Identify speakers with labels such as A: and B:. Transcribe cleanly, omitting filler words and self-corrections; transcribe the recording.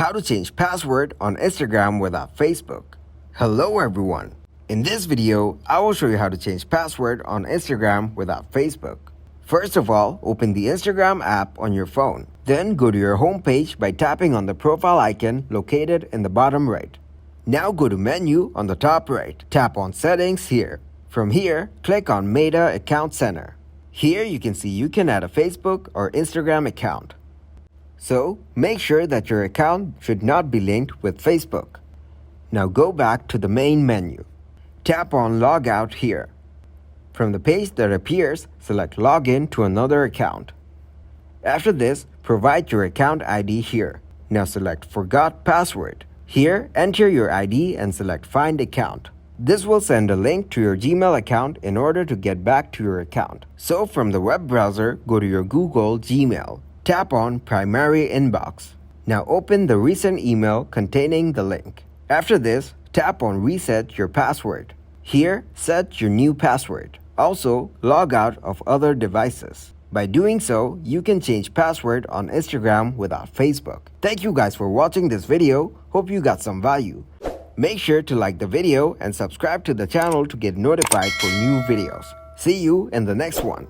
A: How to change password on Instagram without Facebook. Hello everyone. In this video, I will show you how to change password on Instagram without Facebook. First of all, open the Instagram app on your phone. Then go to your home page by tapping on the profile icon located in the bottom right. Now go to menu on the top right. Tap on settings here. From here, click on Meta Account Center. Here you can see you can add a Facebook or Instagram account. So, make sure that your account should not be linked with Facebook. Now go back to the main menu. Tap on Log Out here. From the page that appears, select Login to another account. After this, provide your account ID here. Now select Forgot Password. Here, enter your ID and select Find Account. This will send a link to your Gmail account in order to get back to your account. So from the web browser, go to your Google Gmail. Tap on Primary Inbox. Now open the recent email containing the link. After this, tap on Reset Your Password. Here, set your new password. Also, log out of other devices. By doing so, you can change password on Instagram without Facebook. Thank you guys for watching this video. Hope you got some value. Make sure to like the video and subscribe to the channel to get notified for new videos. See you in the next one.